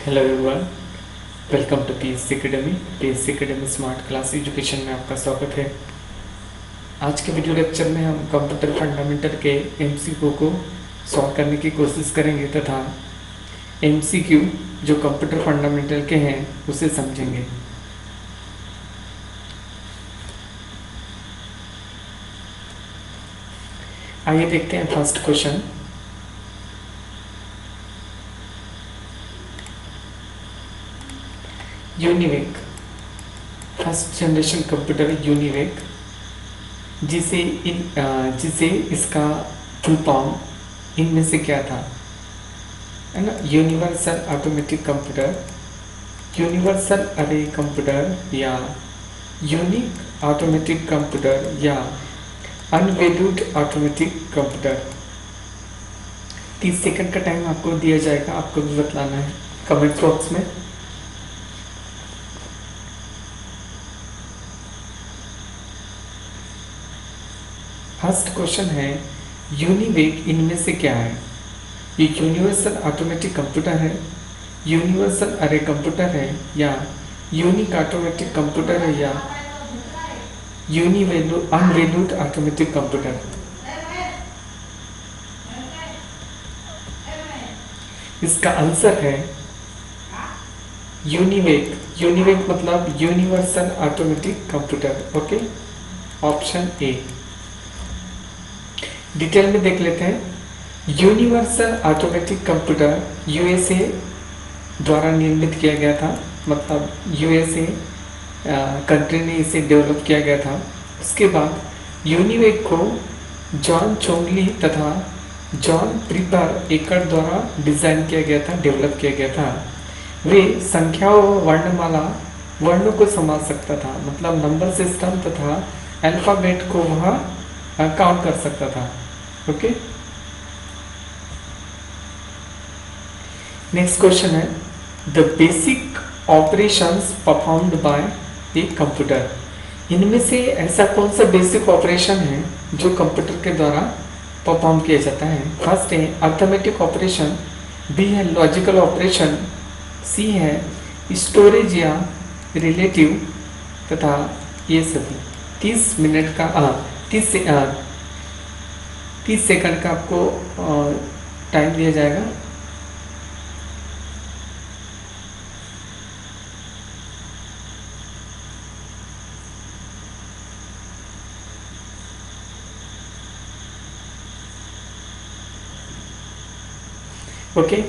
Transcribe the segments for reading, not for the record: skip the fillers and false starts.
Hello everyone, welcome to PSC Academy. PSC Academy smart class education में आपका स्वागत है। आज के वीडियो लेक्चर में हम कंप्यूटर फंडामेंटल के एमसीक्यू को सॉल्व करने की कोशिश करेंगे तथा एमसीक्यू जो कंप्यूटर फंडामेंटल के हैं उसे समझेंगे। आइए देखते हैं first question. UNIVAC first generation computer UNIVAC जिसे इसका फुल फॉर्म इनमें से क्या था, है ना? यूनिवर्सल ऑटोमेटिक कंप्यूटर, यूनिवर्सल अरे कंप्यूटर या यूनिक ऑटोमेटिक कंप्यूटर या अनवैल्यूड ऑटोमेटिक कंप्यूटर। 30 सेकंड का टाइम आपको दिया जाएगा, आपको भी बतलाना है कमेंट बॉक्स में। फर्स्ट क्वेश्चन है यूनिवेक इनमें से क्या है? ये यूनिवर्सल ऑटोमेटिक कंप्यूटर है, यूनिवर्सल अरे कंप्यूटर है या यूनिक ऑटोमेटिक कंप्यूटर है या अनवैल्यूड ऑटोमेटिक कंप्यूटर। इसका आंसर है यूनिवेक। यूनिवेक मतलब universal automatic computer. Okay, option A. Detail में देख लेते हैं। यूनिवर्सल ऑटोमेटिक कंप्यूटर यूएसए द्वारा निर्मित किया गया था, मतलब यूएसए कंट्री ने इसे डेवलप किया गया था। उसके बाद यूनिवेक को जॉन चोंगली तथा जॉन प्रीपर एकड़ द्वारा डिजाइन किया गया था, डेवलप किया गया था। वे संख्याओं व वर्णमाला वर्णों को संभाल सकता था, मतलब नंबर सिस्टम तथा अल्फाबेट को वह काउंट कर सकता था। ओके, नेक्स्ट क्वेश्चन है the basic operations performed by a computer. इनमें से ऐसा कौन सा बेसिक ऑपरेशन है जो कंप्यूटर के द्वारा परफॉर्म किया जाता है? फर्स्ट है अर्थमेटिक ऑपरेशन, बी है लॉजिकल ऑपरेशन, सी है स्टोरेज या रिलेटिव तथा ये सभी। 30 मिनट का 30 सेकंड का आपको टाइम दिया जाएगा। ओके,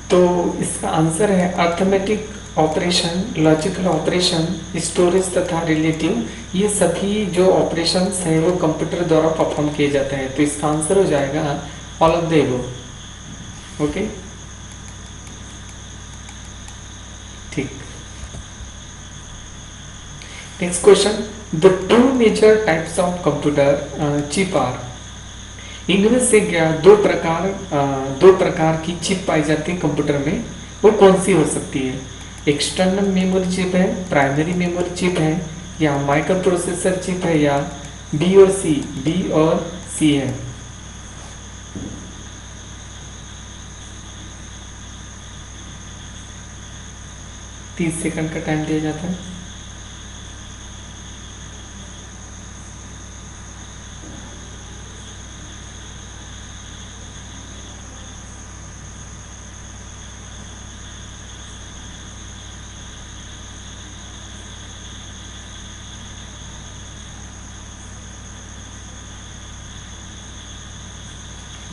तो इसका आंसर है arithmetic operation, logical operation, storage तथा रिलेटिव। ये सभी जो ऑपरेशंस हैं वो कंप्यूटर द्वारा परफॉर्म किए जाते हैं, तो इसका आंसर हो जाएगा all of the above. Okay, ठीक। Next question the two major types of computer chip are. इनमें से क्या दो प्रकार की चिप पाई जाती है कंप्यूटर में, वो कौन सी हो सकती है? एक्सटर्नल मेमोरी चिप है, प्राइमरी मेमोरी चिप है या माइक्रो प्रोसेसर चिप है या बी और सी? बी और सी है। तीस सेकंड का टाइम दिया जाता है।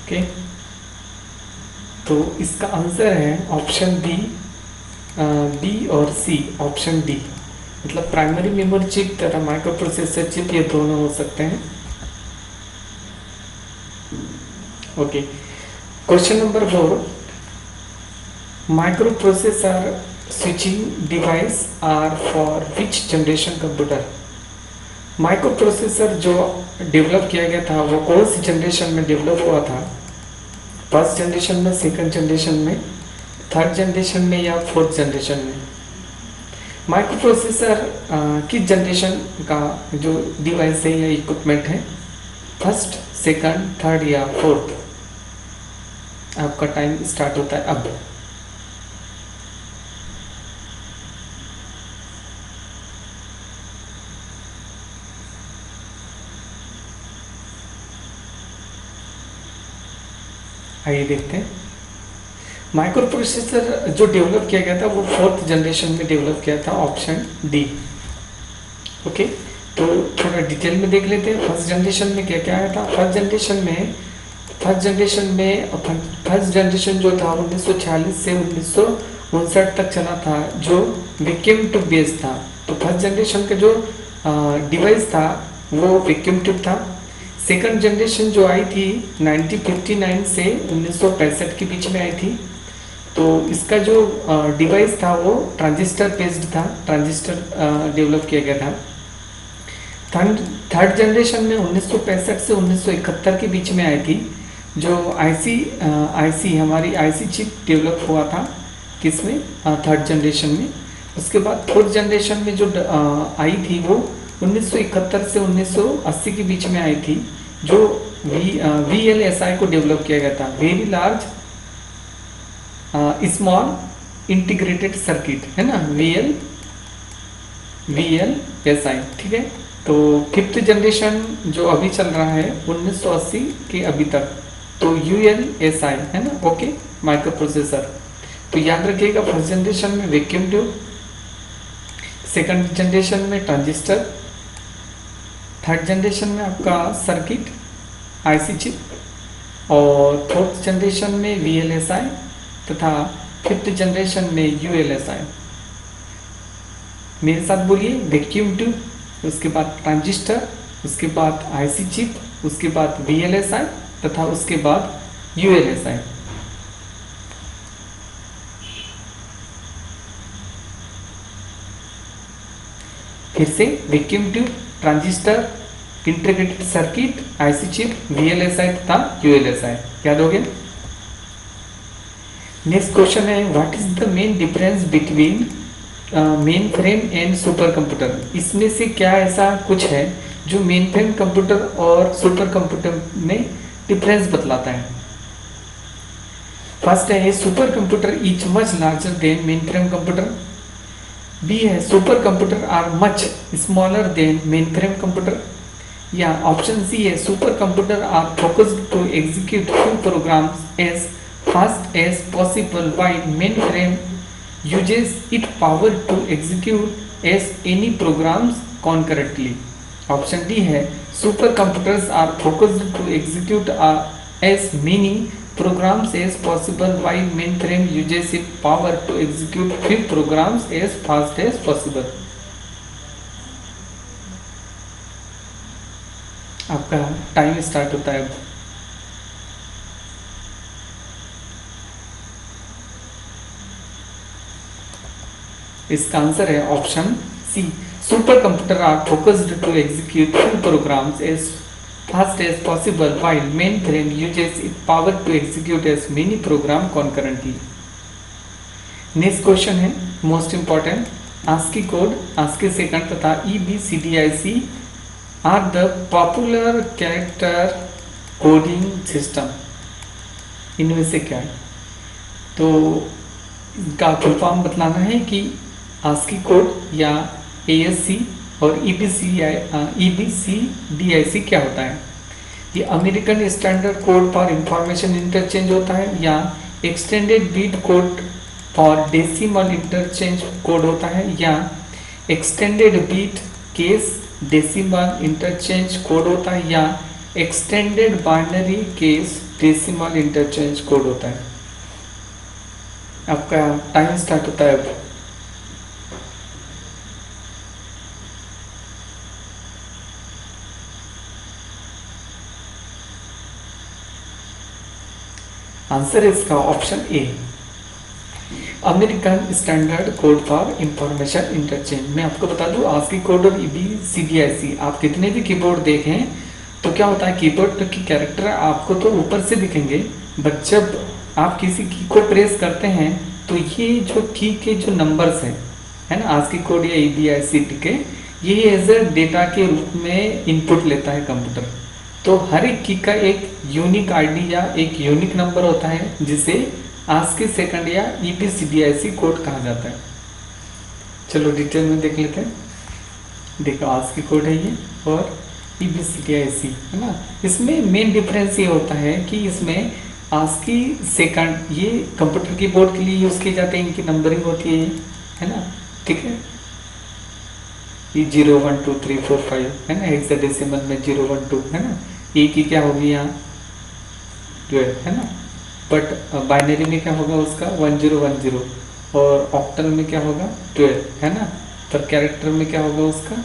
ओके, तो इसका आंसर है ऑप्शन बी, बी और सी, ऑप्शन डी। मतलब प्राइमरी मेमोरी चिप तथा माइक्रो प्रोसेसर चिप ये दोनों हो सकते हैं। Okay, question number 4 microprocessor switching device are for which generation computer. Microprocessor जो डेवलप किया गया था वो कौन सी जनरेशन में डेवलप हुआ था? फर्स्ट जनरेशन में, सेकंड जनरेशन में, थर्ड जनरेशन में या फोर्थ जनरेशन में? माइक्रो प्रोसेसर किस जनरेशन का जो डिवाइस है या इक्विपमेंट है? फर्स्ट, सेकंड, थर्ड या फोर्थ? आपका टाइम स्टार्ट होता है अब। आइए देखते हैं। माइक्रो प्रोसेसर जो डेवलप किया गया था वो 4th जनरेशन में डेवलप किया था, ऑप्शन डी। ओके, तो थोड़ा डिटेल में देख लेते हैं फर्स्ट जनरेशन में क्या क्या आया था। फर्स्ट जनरेशन जो था 1946 से 1959 तक चला था, जो वैक्यूम ट्यूब बेस्ड था। तो फर्स्ट जनरेशन का जो डिवाइस था वो वैक्यूम ट्यूब था। सेकंड जनरेशन जो आई थी 1959 से 1965 के बीच में आई थी। तो इसका जो डिवाइस था वो ट्रांजिस्टर बेस्ड था, ट्रांजिस्टर डेवलप किया गया था। थर्ड जनरेशन में 1965 से 1971 के बीच में आई थी, जो आईसी हमारी आईसी चिप डेवलप हुआ था किसमें, थर्ड जनरेशन में। उसके बाद फोर्थ जनरेशन में जो आई थी वो 1971 से 1980 के बीच में आई थी, जो VLSI को डेवलप किया गया था, very large small integrated circuit, है ना, VLSI। ठीक है, तो फिफ्थ जनरेशन जो अभी चल रहा है 1980 के अभी तक, तो ULSI है ना, ओके, माइक्रो प्रोसेसर। तो याद रखिएगा फर्स्ट जनरेशन में वैक्यूम ट्यूब, सेकंड जनरेशन में ट्रांजिस्टर, थर्ड जनरेशन में आपका सर्किट आईसी चिप, और फोर्थ जनरेशन में VLSI तथा फिफ्थ जनरेशन में ULSI। मेरे साथ बोलिए, वैक्यूम ट्यूब, उसके बाद ट्रांजिस्टर, उसके बाद आईसी चिप, उसके बाद VLSI तथा उसके बाद ULSI। फिर से vacuum tube, transistor, integrated circuit, IC chip, VLSI तथा ULSI। याद हो गया। नेक्स्ट क्वेश्चन है, what is the main difference between mainframe and super computer. इसमें से क्या ऐसा कुछ है जो मेन फ्रेम कंप्यूटर और सुपर कंप्यूटर में डिफरेंस बतलाता है। फर्स्ट है, super computer is much larger than mainframe computer. B है, super computer are much smaller than mainframe computer. या ऑप्शन सी है, super computer are focused to execute few programs as fast as possible while mainframe uses its power to execute as any programs concurrently. Option D है, supercomputers are focused to execute as many programs as possible while mainframe uses its power to execute few programs as fast as possible. आपका time start होता है अब। इसका answer है option C, super computer are focused to execute few programs as fast as possible while mainframe uses it power to execute as many program concurrently. Next question है most important, ASCII code, ASCII second तथा EBCDIC are the popular character coding system. इनमें से क्या है? तो इनका full form बतलाना है कि आस्की कोड या ASC और EBCDIC क्या होता है। ये American standard code for information interchange होता है, या extended bit code for decimal interchange code होता है, या extended bit case decimal interchange code होता है, या extended binary case decimal interchange code होता है। आपका टाइम स्टार्ट होता है अब। आंसर है इसका option A, American standard code for information interchange. मैं आपको बता दूं, आस्की कोड और EBCDIC आप कितने भी कीबोर्ड देखें तो क्या होता है, कीबोर्ड की कैरेक्टर आपको तो ऊपर से दिखेंगे, बट जब आप किसी की को प्रेस करते हैं तो ये जो की के जो नंबर्स हैं, है ना, आस्की कोड या EBCDIC के, ये एज ए डेटा के रूप में इनपुट लेता है कंप्यूटर। तो हर एक की का एक यूनिक आईडी या एक यूनिक नंबर होता है, जिसे आस्की सेकंड या EBCDIC कोड कहा जाता है। चलो डिटेल में देख लेते हैं। देखो, आस्की कोड है ये और EBCDIC, है ना। इसमें मेन डिफरेंस ये होता है कि इसमें ASCII सेकंड ये कंप्यूटर कीबोर्ड के लिए यूज किए जाते हैं, इनकी नंबरिंग होती है ना, ठीक है। ये 0 1 2 3 4 5 है ना, हेक्साडेसिमल में 0 1 2 है ना, ए की क्या होगी यहाँ 12 है ना, बट बाइनरी में क्या होगा उसका 1010, और ऑक्टल में क्या होगा 12 है ना, पर कैरेक्टर में क्या होगा उसका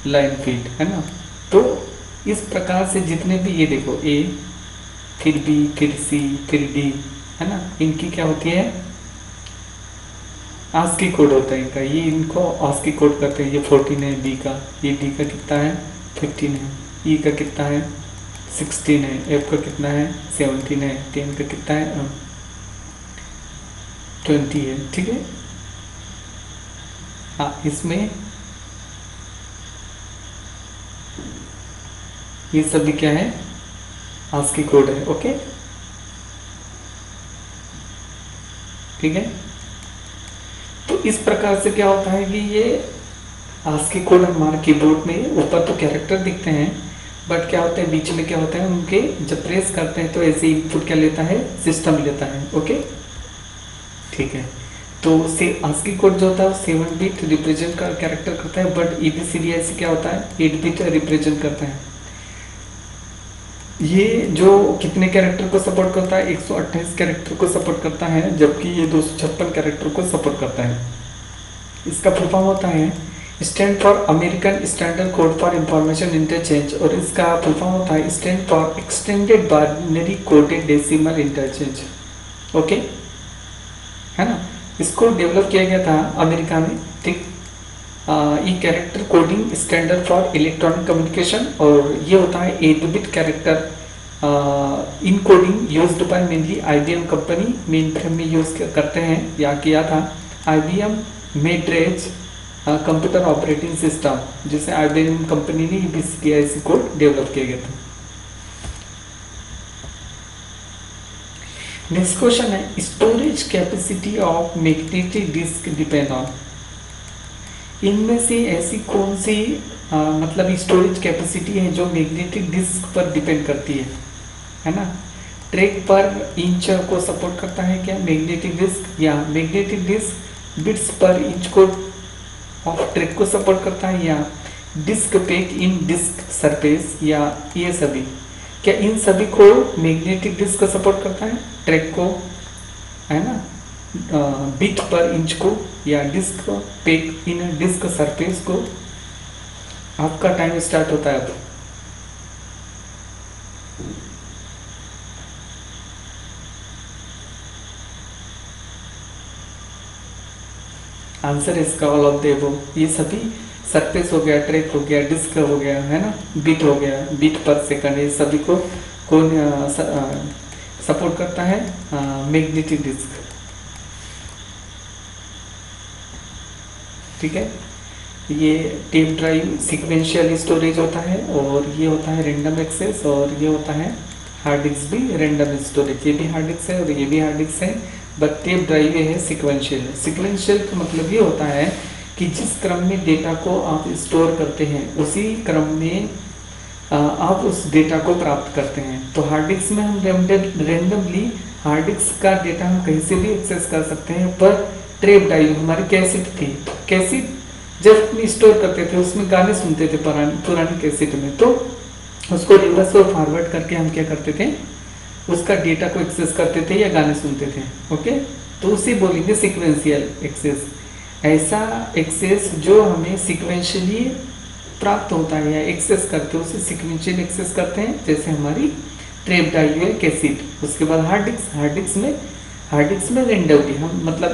लाइन फीट है ना। तो इस प्रकार से जितने भी ये देखो ए, फिर बी, फिर सी, फिर डी है ना, इनकी क्या होती है ASCII कोड होता है इनका, ये इनको ASCII कोड करते हैं। ये 14 है बी का, ये डी का कितना है 15 है, ई का कितना है 16 है, एफ का कितना है 17 है, 10 का कितना है 20 है, ठीक है। हाँ, इसमें ये सभी क्या है ASCII कोड है, ओके, ठीक है। तो इस प्रकार से क्या होता है कि ये ASCII कोड हमारे कीबोर्ड में ऊपर तो कैरेक्टर दिखते हैं, बट क्या होता है बीच में क्या होता है उनके जब प्रेस करते हैं तो ऐसे इनपुट क्या लेता है सिस्टम लेता है, ओके, ठीक है। तो ASCII कोड जो होता है 7 बिट रिप्रेजेंट का कैरेक्टर करता है, बट EBCDIC क्या होता है 8 बिट रिप्रेजेंट करता है। ये जो कितने कैरेक्टर को सपोर्ट करता है 128 कैरेक्टर को सपोर्ट करता है, जबकि ये 256 कैरेक्टर को सपोर्ट करता है। इसका फुल फॉर्म होता है stand for American standard code for information interchange, और इसका फुल फॉर्म होता है stand for extended binary coded decimal interchange, okay, है ना। इसको डेवलप किया गया था अमेरिका में, ठीक। ये character coding standard for electronic communication, और ये होता है 8 bit character in coding used by mainly IBM company, main frame में यूज करते हैं या किया था IBM मेड्रेज कंप्यूटर ऑपरेटिंग सिस्टम, जिसे IBM कंपनी ने EBCDIC कोड डेवलप किया गया था। नेक्स्ट क्वेश्चन है storage capacity of magnetic disk depend on, इनमें से ऐसी कौन सी मतलब स्टोरेज कैपेसिटी है जो मैग्नेटिक डिस्क पर डिपेंड करती है ना। ट्रैक पर इंच को सपोर्ट करता है क्या मैग्नेटिक डिस्क, या मैग्नेटिक डिस्क बिट्स पर इंच को ऑफ ट्रैक को सपोर्ट करता है, या डिस्क पैक इन डिस्क सरफेस, या ये सभी, क्या इन सभी को मैग्नेटिक डिस्क का सपोर्ट करता है ट्रैक को, है ना, बिट पर इंच को, या डिस्क पैक इन डिस्क सरफेस को। आपका टाइम स्टार्ट होता है अब। आंसर इसका ऑल ऑफ द अबव, ये सभी सरफेस हो गया, ट्रैक हो गया, डिस्क हो गया, है ना, बिट हो गया, बिट पर सेकंड, ये सभी को कौन सपोर्ट करता है मैग्नेटिक डिस्क, ठीक है। ये टेप ड्राइव सीक्वेंशियल स्टोरेज होता है, और ये होता है रैंडम एक्सेस, और ये होता है हार्ड डिस्क भी रैंडम स्टोरेज, ये भी हार्ड डिस्क है और ये भी हार्ड डिस्क है, बट टेप ड्राइव ये है सीक्वेंशियल। सीक्वेंशियल का मतलब ये होता है कि जिस क्रम में डेटा को आप स्टोर करते हैं उसी क्रम में आप उस डेटा को प्राप्त करते हैं। तो हार्ड डिस्क में हम रैंडमली हार्ड डिस्क का डेटा हम कहीं से भी एक्सेस कर सकते हैं, पर टेप ड्राइव हमारी कैसेट थी, कैसेट जब अपनी स्टोर करते थे उसमें गाने सुनते थे पुरानी कैसेट में, तो उसको रिवर्स और फॉरवर्ड करके हम क्या करते थे उसका डेटा को एक्सेस करते थे या गाने सुनते थे, ओके। तो उसे बोलेंगे सीक्वेंशियल एक्सेस। ऐसा एक्सेस जो हमें सीक्वेंशियली प्राप्त होता है या एक्सेस करते हैं उसे सीक्वेंशियल एक्सेस करते हैं, जैसे हमारी टेप ड्राइव है कैसेट। उसके बाद हार्ड डिस्क में रेंडमली हम मतलब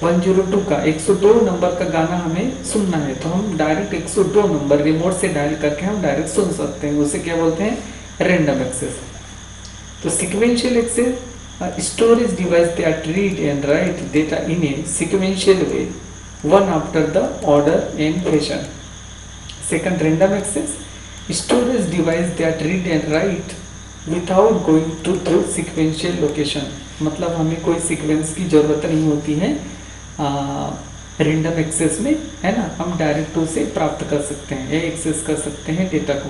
102 का 102 नंबर का गाना हमें सुनना है, तो हम डायरेक्ट 102 नंबर रिमोट से डायल करके हम डायरेक्ट सुन सकते हैं, उसे क्या बोलते हैं रैंडम एक्सेस। तो sequential access storage device that read and write data in a sequential way one after the order and fashion. Second, random access storage device that read and write without going to through sequential location, मतलब हमें कोई sequence की जरूरत नहीं होती है random access में, है ना, हम डायरेक्ट उसे प्राप्त कर सकते हैं या एक्सेस कर सकते हैं डेटा को।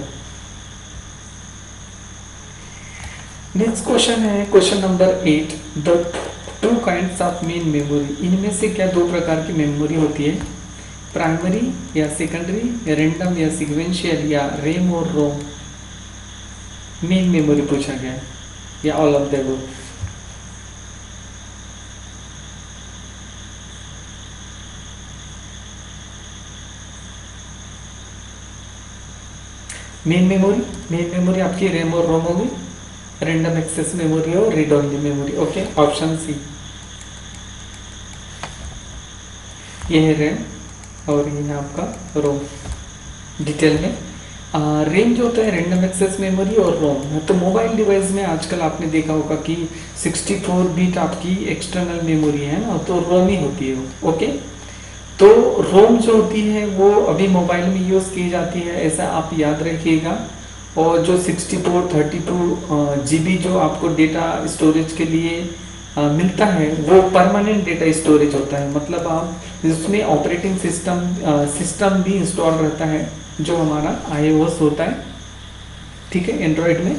नेक्स्ट क्वेश्चन है question number 8, the two kinds of main memory. इनमें से क्या दो प्रकार की मेमोरी होती है, प्राइमरी या सेकेंडरी, रैंडम या सीक्वेंशियल, या रैम और रोम। मेन मेमोरी पूछा गया है, या all of the above. Main memory आपकी रैम और रोम होगी, रैंडम एक्सेस मेमोरी और read only memory. Okay, option C, ये है रैम और ये है आपका रोम। डिटेल में रैम जो होता है रैंडम एक्सेस मेमोरी और रोम। तो मोबाइल डिवाइस में आजकल आपने देखा होगा कि 64 बिट आपकी एक्सटर्नल मेमोरी है ना, तो रोम ही होती है वो। ओके, तो रोम जो होती है वो अभी मोबाइल में यूज़ की जाती है, ऐसा आप याद रखिएगा। और जो 64 32 GB जो आपको डेटा स्टोरेज के लिए मिलता है वो परमानेंट डेटा स्टोरेज होता है। मतलब आप इसमें ऑपरेटिंग सिस्टम भी इंस्टॉल रहता है जो हमारा iOS होता है, ठीक है, एंड्रॉयड में,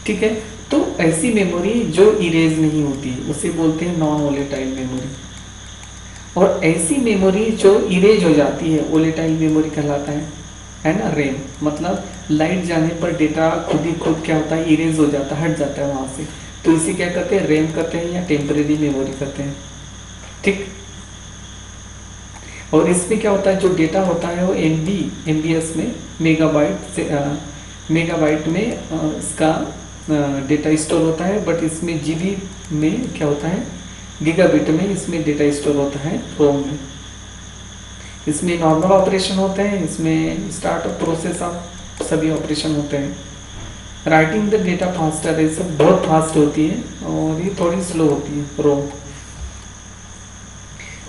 ठीक है। तो ऐसी मेमोरी जो इरेज नहीं होती उसे बोलते हैं नॉन वोलेटाइल मेमोरी। और ऐसी मेमोरी जो इरेज हो जाती है वोलेटाइल मेमोरी कहलाता है ना, रैम। मतलब लाइट जाने पर डेटा खुद ही खुद क्या होता है, इरेज हो जाता है, हट जाता है वहाँ से। तो इसे क्या कहते हैं, रैम कहते हैं या टेम्परेरी मेमोरी कहते हैं, ठीक। और इसमें क्या होता है, जो डेटा होता है वो MBS में मेगाबाइट में इसका डेटा स्टोर होता है। बट इसमें GB में क्या होता है, गीगाबिट में इसमें डेटा स्टोर होता है रोम में। इसमें नॉर्मल ऑपरेशन होते हैं, इसमें स्टार्टअप प्रोसेस ऑफ सभी ऑपरेशन होते हैं। राइटिंग द डेटा फास्टर, ये सब बहुत फास्ट होती है और ये थोड़ी स्लो होती है रोम।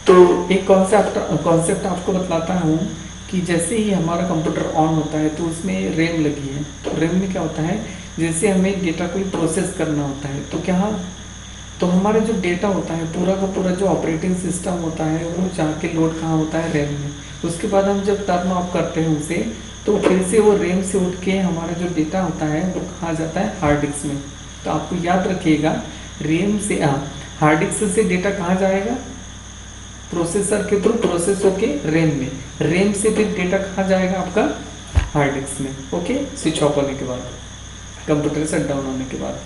तो एक कॉन्सेप्ट आपको बताता हूँ कि जैसे ही हमारा कंप्यूटर ऑन होता है तो उसमें रैम लगी है। तो रैम में क्या होता है, जैसे हमें डेटा को प्रोसेस करना होता है तो क्या, तो हमारा जो डेटा होता है पूरा का पूरा जो ऑपरेटिंग सिस्टम होता है वो जाके लोड कहाँ होता है, रैम में। उसके बाद हम जब टर्न ऑफ करते हैं उसे, तो फिर से वो रैम से उठ के हमारा जो डेटा होता है वो कहाँ जाता है, हार्ड डिस्क में। तो आपको याद रखिएगा, रैम से हार्ड डिस्क से डेटा कहाँ जाएगा, प्रोसेसर के थ्रू प्रोसेस होके रैम में, रैम से फिर डेटा कहाँ जाएगा आपका, हार्ड डिस्क में। ओके, स्विच ऑफ होने के बाद, कंप्यूटर शट डाउन होने के बाद,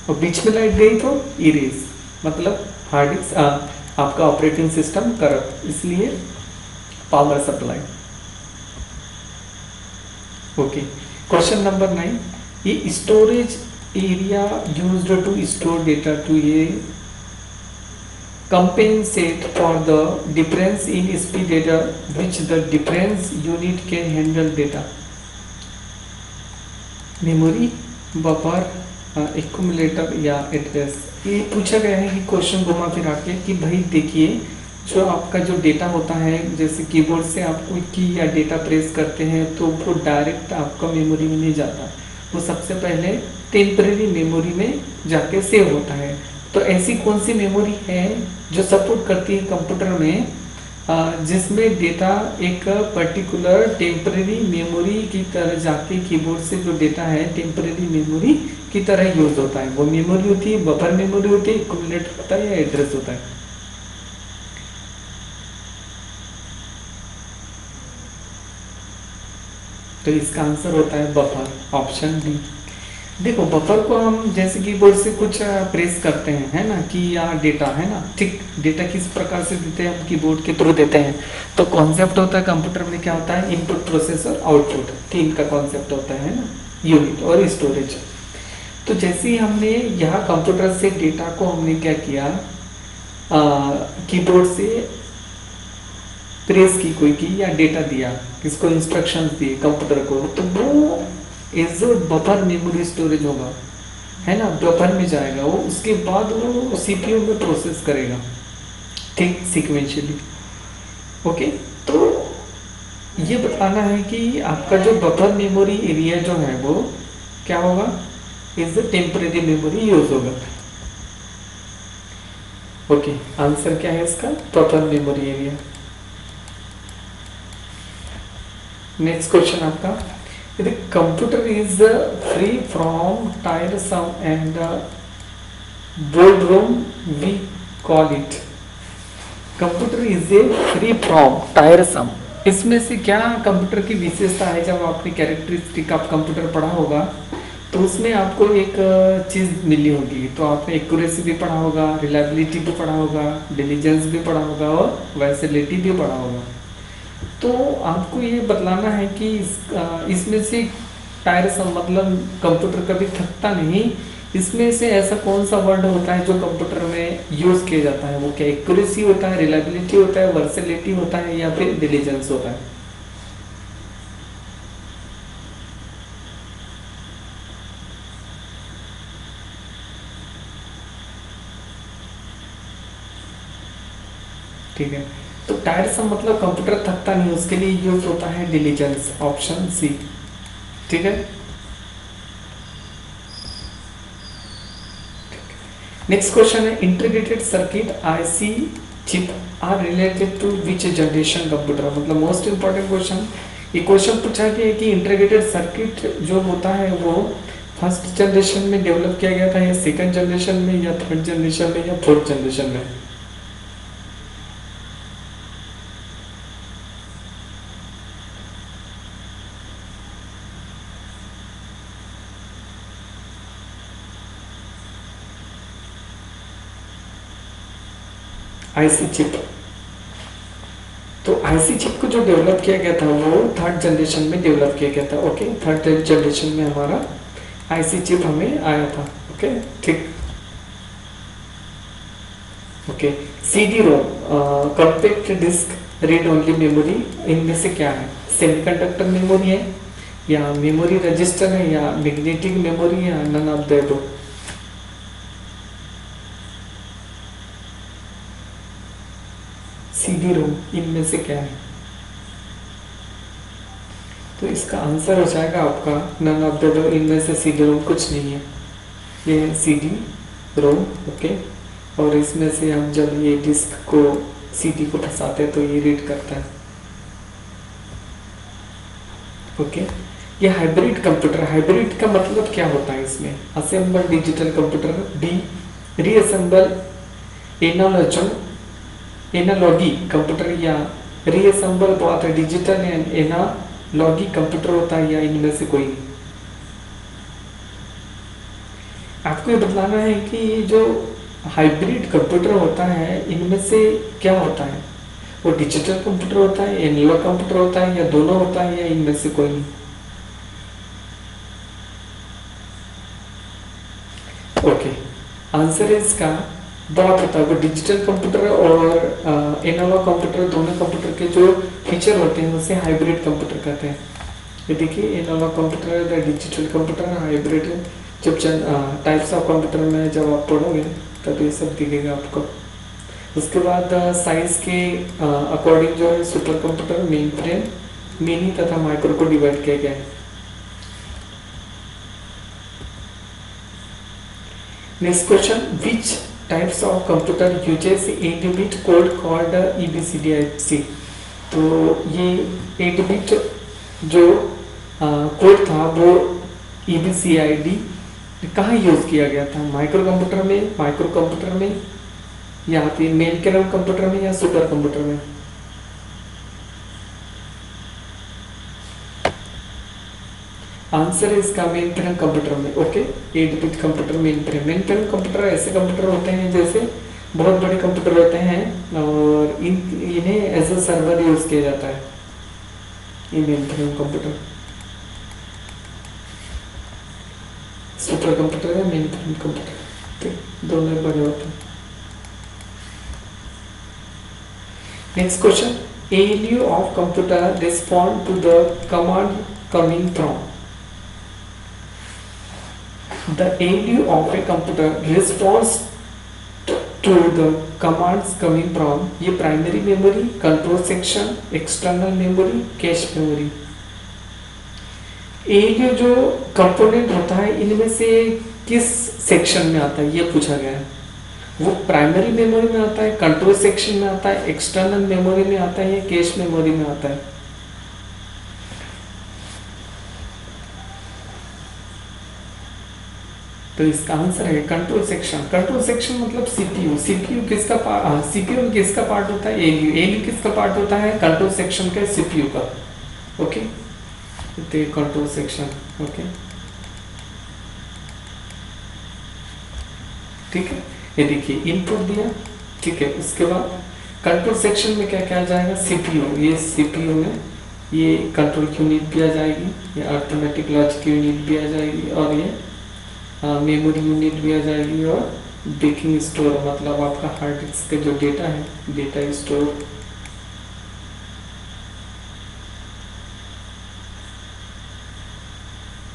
और बीच में लाइट गई तो इरेज, मतलब हार्ड डिस्क आपका ऑपरेटिंग सिस्टम करप्ट, इसलिए power supply. Okay, question number 9, ये storage area used to store data to ये compensate for the difference in speed data which the difference unit can handle data। Memory, buffer, accumulator या address. ये पूछा गया है कि question घुमा फिरा के कि भाई देखिए, जो आपका जो डेटा होता है, जैसे कीबोर्ड से आप कोई की या डेटा प्रेस करते हैं तो वो डायरेक्ट आपका मेमोरी में नहीं जाता, वो सबसे पहले टेम्परेरी मेमोरी में जाके सेव होता है। तो ऐसी कौन सी मेमोरी है जो सपोर्ट करती है कंप्यूटर में जिसमें डेटा एक पर्टिकुलर टेम्परेरी मेमोरी की तरह जाके कीबोर्ड से जो डेटा है टेम्परेरी मेमोरी की तरह यूज होता है। वो मेमोरी होती है, बफर मेमोरी होती है, एक्यूमुलेटर होता है या एड्रेस होता है। तो इसका आंसर होता है बफर, ऑप्शन डी। देखो, बफर को हम जैसे कीबोर्ड से कुछ प्रेस करते हैं, है ना, कि या डेटा है ना, ठीक, डेटा किस प्रकार से देते हैं, हम कीबोर्ड के थ्रू देते हैं। तो कॉन्सेप्ट होता है कंप्यूटर में क्या होता है, इनपुट, प्रोसेसर, आउटपुट, तीन का कॉन्सेप्ट होता है ना, यूनिट और स्टोरेज। तो जैसे ही हमने यहाँ कंप्यूटर से डेटा को हमने क्या किया, कीबोर्ड से प्रेस की कोई की या डेटा दिया, किसको इंस्ट्रक्शंस दिए कंप्यूटर को, तो वो इज बफर मेमोरी स्टोरेज होगा, है ना, बफर में जाएगा वो। उसके बाद वो सीपीयू में प्रोसेस करेगा, ठीक, सीक्वेंशियली। ओके, तो ये बताना है कि आपका जो बफर मेमोरी एरिया जो है वो क्या होगा, इज टेम्परेरी मेमोरी यूज होगा। ओके, आंसर क्या है इसका, buffer memory area. Next question आपका, The computer is free from tiresome and boredom we call it. Computer is a free from टायरसम। इसमें से क्या कंप्यूटर की विशेषता है? जब आपने कैरेक्टरिस्टिक ऑफ कंप्यूटर पढ़ा होगा तो उसमें आपको एक चीज़ मिली होगी, तो आपने एक्यूरेसी भी पढ़ा होगा, रिलायबिलिटी भी पढ़ा होगा, डिलीजेंस भी पढ़ा होगा और वर्सेलिटी भी पढ़ा होगा। तो आपको ये बतलाना है कि इसमें से टायरसम मतलब कंप्यूटर कभी थकता नहीं, इसमें से ऐसा कौन सा वर्ड होता है जो कंप्यूटर में यूज किया जाता है? वो क्या एक्यूरेसी होता है, रिलायबिलिटी होता है, वर्सेलिटी होता है या फिर डिलीजेंस होता है? ठीक है, तो टायरसम मतलब कंप्यूटर थकता नहीं, उसके लिए यूज होता है डिलीजेंस, ऑप्शन सी। ठीक है, नेक्स्ट क्वेश्चन है integrated circuit IC chip are related to which generation computer. मतलब मोस्ट इंपॉर्टेंट क्वेश्चन, ये क्वेश्चन पूछा गया है कि इंटीग्रेटेड सर्किट जो होता है वो फर्स्ट जनरेशन में डेवलप किया गया था या सेकंड जनरेशन में या थर्ड जनरेशन में या फोर्थ जनरेशन में? आईसी चिप, तो आईसी चिप को जो डेवलप किया गया था वो थर्ड जनरेशन में डेवलप किया गया था। ओके, थर्ड जनरेशन में हमारा आईसी चिप हमें आया था। ओके, ठीक। Okay, CD ROM, compact disc, read only memory, इनमें से क्या है? सेमीकंडक्टर मेमोरी है या मेमोरी रजिस्टर है या मैग्नेटिक मेमोरी है, none of the above? CD ROM, इनमें से क्या है? तो इसका आंसर हो जाएगा आपका नन ऑफ द अबव, इनमें से सीडी रोम कुछ नहीं है, ये है सीडी रोम। ओके, और इसमें से हम जब ये डिस्क को सीडी को फंसाते हैं तो ये रीड करता है। ओके, ये हाइब्रिड कंप्यूटर, हाइब्रिड का मतलब क्या होता है? इसमें assemble digital computer, D reassemble analogy computer, या रीअसेंबल बात है डिजिटल एंड एनालॉगी कंप्यूटर होता है, या इनमें से कोई नहीं? आपको ये बतलाना है कि ये जो हाइब्रिड कंप्यूटर होता है इनमें से क्या होता है? वो डिजिटल कंप्यूटर होता है, एनालॉग कंप्यूटर होता है, या दोनों होता है, या इनमें से कोई नहीं? ओके, आंसर है इसका बहुत होता है। वो डिजिटल कंप्यूटर और एनालॉग कंप्यूटर, दोनों कंप्यूटर के जो फीचर होते हैं उसे हाइब्रिड कंप्यूटर कहते हैं। ये देखिए, analogue computer, digital computer, hybrid, जब टाइप्स ऑफ कंप्यूटर में जब आप पढ़ोगे तब ये सब दिखेगा आपको। उसके बाद साइज के अकॉर्डिंग जो है super computer, main frame, mini तथा माइक्रो को डिवाइड किया गया है। Next question, which types of computer uses 8-bit code called EBCDIC। तो ये 8-bit जो कोड था वो EBCID कहाँ यूज किया गया था? माइक्रो कंप्यूटर में या फिर मेन फ्रेम कंप्यूटर में या सुपर कंप्यूटर में? आंसर है इसका मेन फ्रेम कंप्यूटर में। Okay, 8-bit computer, main frame computer ऐसे कंप्यूटर होते हैं जैसे बहुत बड़े कंप्यूटर होते हैं और इन्हें एज ए सर्वर यूज किया जाता है, ये mainframe computer. Supercomputer है, मेन फ्रेम कंप्यूटर, ठीक, दोनों बड़े होते हैं। Next question, ALU of computer respond to the command coming from. The ALU of a computer responds to the commands coming from, ये primary memory, control section, external memory, cache memory. ALU जो component होता है इनमें से किस section में आता है ये पूछा गया है। वो प्राइमरी मेमोरी में आता है, कंट्रोल सेक्शन में आता है, एक्सटर्नल मेमोरी में आता है या कैश मेमोरी में आता है? तो इसका आंसर है कंट्रोल सेक्शन। कंट्रोल सेक्शन मतलब सीपीयू। सीपीयू किसका सीपीयू किसका पार्ट होता है? एलयू। एलयू किसका पार्ट होता है? कंट्रोल सेक्शन का, सीपीयू का। ओके, तो कंट्रोल सेक्शन। ओके, ठीक है। ये देखिए इनपुट दिया, ठीक है। उसके बाद कंट्रोल सेक्शन में क्या क्या आ जाएगा? सीपीयू। ये सीपीयू में ये कंट्रोल यूनिट भी आ जाएगी, ये अर्थमेटिक लॉजिक यूनिट भी आ जाएगी, और ये मेमोरी यूनिट भी आ जाएगी, और बेकिंग स्टोर मतलब आपका हार्ड डिस्क का जो डेटा है, डेटा स्टोर।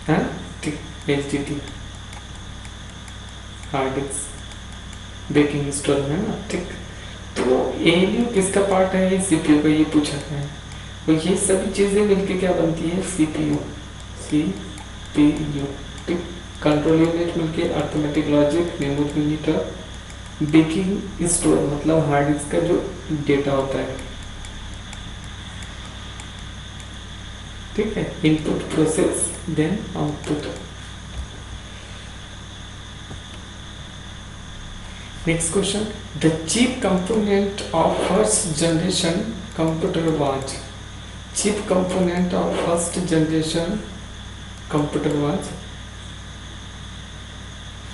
है ठीक, HDD hard disk baking store में ना, ठीक। तो ALU किसका पार्ट है? ये सीपीयू का, ये पूछा है। तो ये सभी चीजें मिलके क्या बनती है? सीपीयू। सीपीयू, ठीक। कंट्रोल यूनिट मिलके अर्थमेटिक लॉजिक, मेमोरी यूनिट, और बेकिंग स्टोर मतलब हार्ड डिस्क का जो डेटा होता है, ठीक है। Input process then output. Next question, the chief component of first generation computer was. Chief component of first generation computer was.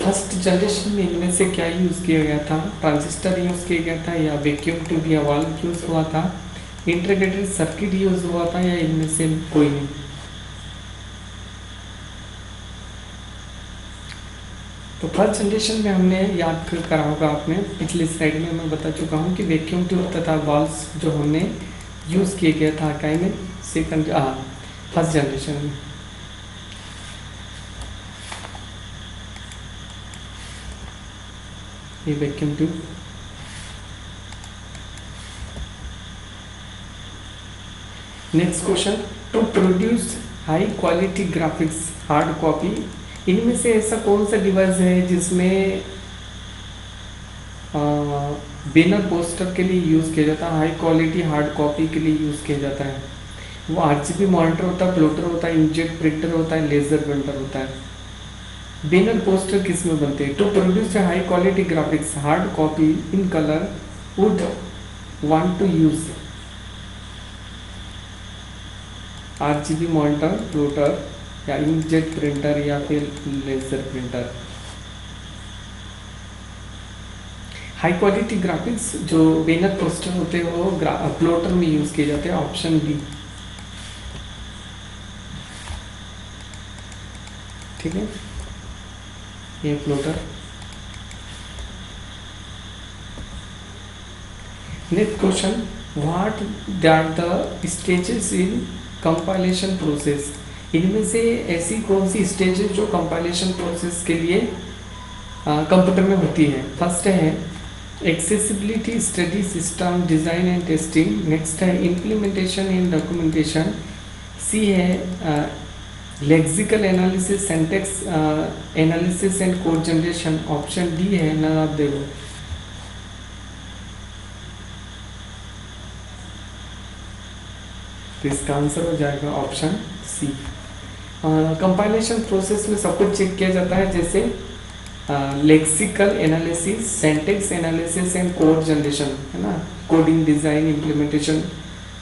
First generation में इनमें से क्या यूज किया गया था? ट्रांजिस्टर यूज किया गया था, या वैक्यूम ट्यूब या वाल्व यूज हुआ था, इंटीग्रेटेड सर्किट यूज हुआ था, या इनमें से कोई नहीं? तो फर्स्ट जनरेशन में हमने याद करा होगा आपने, पिछले स्लाइड में मैं बता चुका हूँ कि वैक्यूम ट्यूब तथा वाल्व्स जो हमने यूज किया गया था क्या में, सेकंड फर्स्ट जनरेशन में। ये vacuum tube. Next question, to produce high quality graphics hard copy, इनमें से ऐसा कौन सा डिवाइस है जिसमें बैनर पोस्टर के लिए यूज किया जाता है, हाई क्वालिटी हार्ड कॉपी के लिए यूज किया जाता है? वो RGB मॉनिटर होता है, प्लॉटर होता है, इंकजेट प्रिंटर होता है, लेजर प्रिंटर होता है। बैनर पोस्टर किस में बनते हैं? To produce high quality graphics hard copy in colour would want to use RGB monitor, plotter, या इंकजेट प्रिंटर, या फिर laser printer. High quality graphics जो बैनर पोस्टर होते हैं वो प्लॉटर में यूज किए जाते हैं, ऑप्शन बी, ठीक है। ये plotter. Next question, what are the stages in compilation process, इनमें से ऐसी कौन सी स्टेजेस जो कंपाइलेशन प्रोसेस के लिए कंप्यूटर में होती है? फर्स्ट है accessibility study, system design and testing. Next है इम्प्लीमेंटेशन एंड डॉक्यूमेंटेशन। सी है lexical analysis, syntax analysis and code generation. Option D है नन ऑफ द अबव। तो इसका आंसर हो जाएगा ऑप्शन सी। कंपाइलेशन प्रोसेस में सब कुछ चेक किया जाता है, जैसे lexical analysis, syntax analysis and code generation, है ना। Coding, design, implementation,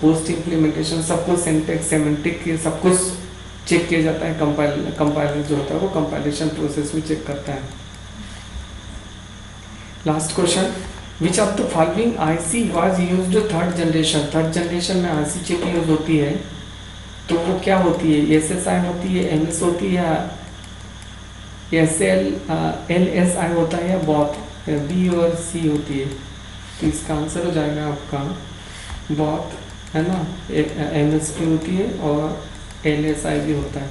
post implementation, सब कुछ सिंटैक्स, सेमेंटिक, ये सब कुछ चेक किया जाता है। कंपाइलर जो होता है वो कंपाइलेशन प्रोसेस में चेक करता है। Last question, which of the following IC was used third generation. Third generation में IC चिप यूज होती है, तो वो क्या होती है? SSI होती है, MS होती है, LSI होता है, या बॉथ, B और C होती है? तो इसका आंसर हो जाएगा आपका बॉथ, है ना। MSP होती है और LSI भी होता है,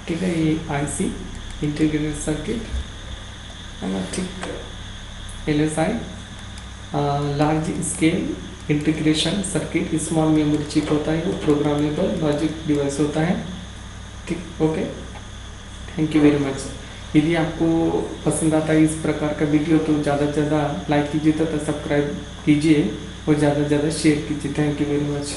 ठीक है। ये IC इंटीग्रेटेड सर्किट, है ना, ठीक। LSI large scale integration circuit, small memory chip होता है, वो प्रोग्रामेबल लॉजिक डिवाइस होता है, ठीक। Okay, thank you very much. यदि आपको पसंद आता है इस प्रकार का वीडियो तो ज़्यादा से ज़्यादा लाइक कीजिए तथा सब्सक्राइब कीजिए और ज़्यादा से ज़्यादा शेयर कीजिए। Thank you very much.